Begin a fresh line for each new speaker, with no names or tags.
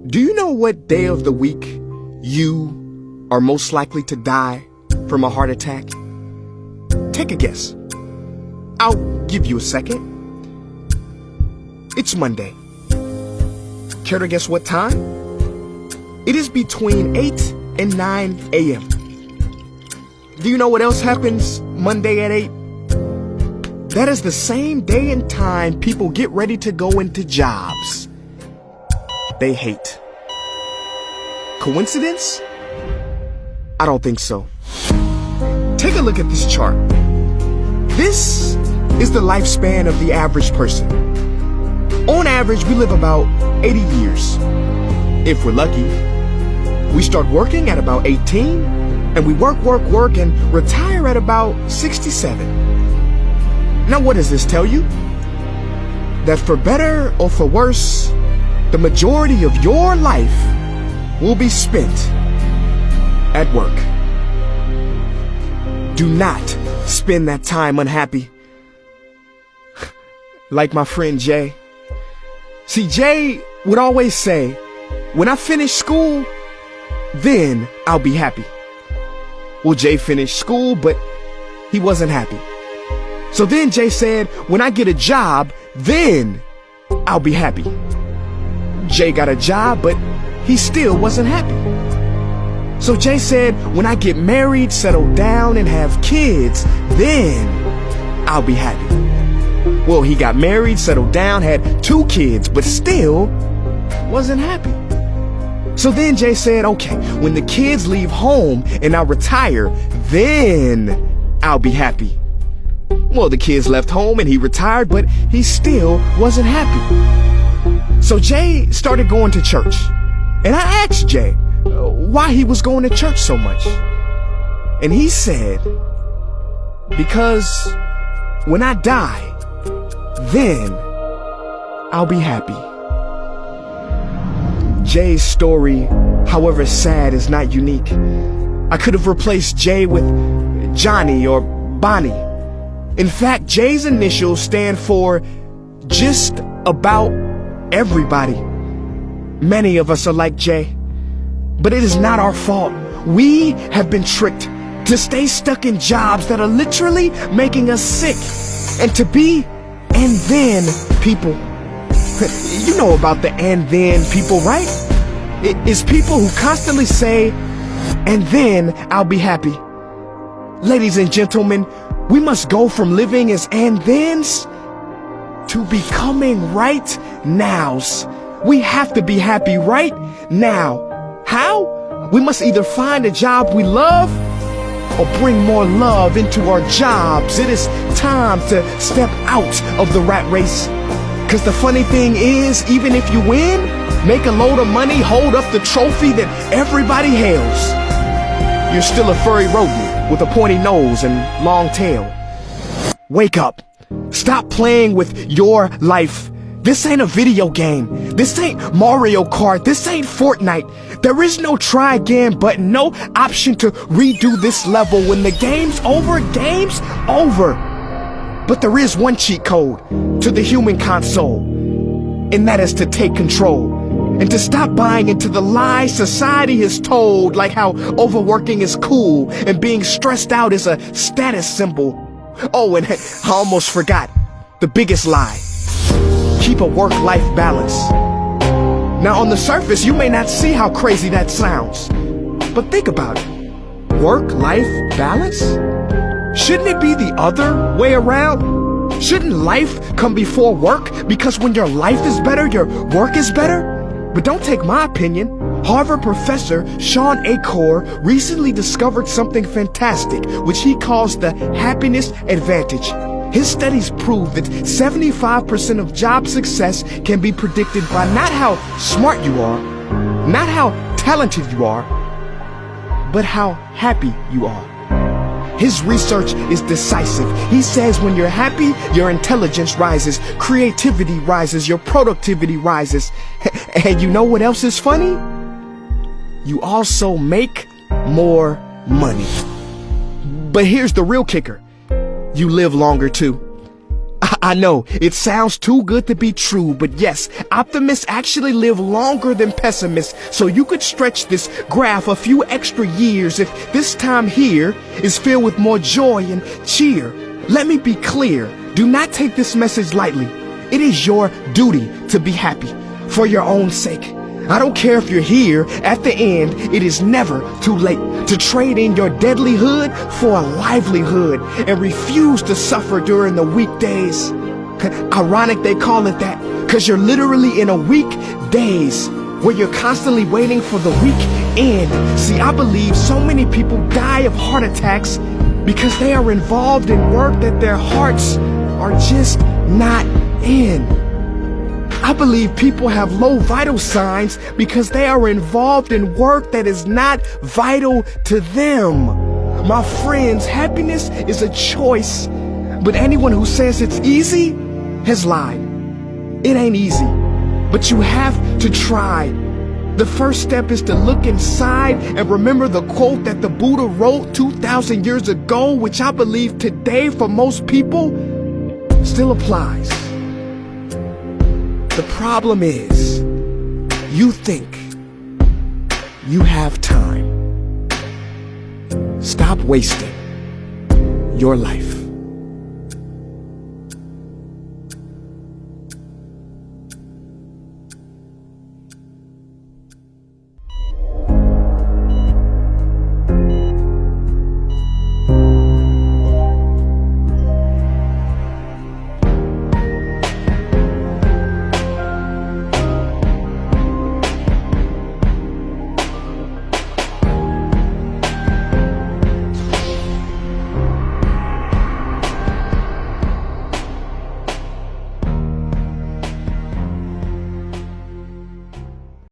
Do you know what day of the week you are most likely to die from a heart attack? Take a guess. I'll give you a second. It's Monday. Care to guess what time? It is between 8 and 9 a.m. Do you know what else happens Monday at 8? That is the same day and time people get ready to go into jobs they hate. Coincidence? I don't think so. Take a look at this chart. This is the lifespan of the average person. On average, we live about 80 years. If we're lucky, we start working at about 18, and we work, and retire at about 67. Now, what does this tell you? That for better or for worse, the majority of your life will be spent at work. Do not spend that time unhappy. Like my friend Jay. See, Jay would always say, when I finish school, then I'll be happy. Well, Jay finished school, but he wasn't happy. So then Jay said, when I get a job, then I'll be happy. Jay got a job, but he still wasn't happy. So Jay said, when I get married, settle down, and have kids, then I'll be happy. Well, he got married, settled down, had 2 kids, but still wasn't happy. So then Jay said, okay, when the kids leave home and I retire, then I'll be happy. Well, the kids left home and he retired, but he still wasn't happy. So Jay started going to church. And I asked Jay why he was going to church so much. And he said, because when I die, then I'll be happy. Jay's story, however sad, is not unique. I could have replaced Jay with Johnny or Bonnie. In fact, Jay's initials stand for just about everybody. Many of us are like Jay, but it is not our fault. We have been tricked to stay stuck in jobs that are literally making us sick, and to be and then people. You know about the and then people, right? It is people who constantly say, and then I'll be happy. Ladies and gentlemen, we must go from living as and thens to becoming right nows. We have to be happy right now. How? We must either find a job we love or bring more love into our jobs. It is time to step out of the rat race. Cause the funny thing is, even if you win, make a load of money, hold up the trophy that everybody hails, you're still a furry rodent with a pointy nose and long tail. Wake up. Stop playing with your life. This ain't a video game. This ain't Mario Kart. This ain't Fortnite. There is no try again button, no option to redo this level. When the game's over, game's over. But there is one cheat code to the human console, and that is to take control and to stop buying into the lies society has told, like how overworking is cool and being stressed out is a status symbol. Oh, and I almost forgot the biggest lie. Keep a work-life balance. Now, on the surface, you may not see how crazy that sounds, but think about it. Work-life balance? Shouldn't it be the other way around? Shouldn't life come before work? Because when your life is better, your work is better? But don't take my opinion. Harvard professor Sean Achor recently discovered something fantastic, which he calls the happiness advantage. His studies prove that 75% of job success can be predicted by not how smart you are, not how talented you are, but how happy you are. His research is decisive. He says when you're happy, your intelligence rises, creativity rises, your productivity rises. And you know what else is funny? You also make more money. But here's the real kicker. You live longer too. I know, it sounds too good to be true, but yes, optimists actually live longer than pessimists, so you could stretch this graph a few extra years if this time here is filled with more joy and cheer. Let me be clear, do not take this message lightly. It is your duty to be happy, for your own sake. I don't care if you're here at the end, it is never too late to trade in your deadlyhood for a livelihood and refuse to suffer during the weekdays. Ironic they call it that, cause you're literally in a weekdays where you're constantly waiting for the weekend. See, I believe so many people die of heart attacks because they are involved in work that their hearts are just not in. I believe people have low vital signs because they are involved in work that is not vital to them. My friends, happiness is a choice, but anyone who says it's easy has lied. It ain't easy, but you have to try. The first step is to look inside and remember the quote that the Buddha wrote 2,000 years ago, which I believe today for most people still applies. The problem is, you think you have time. Stop wasting your life.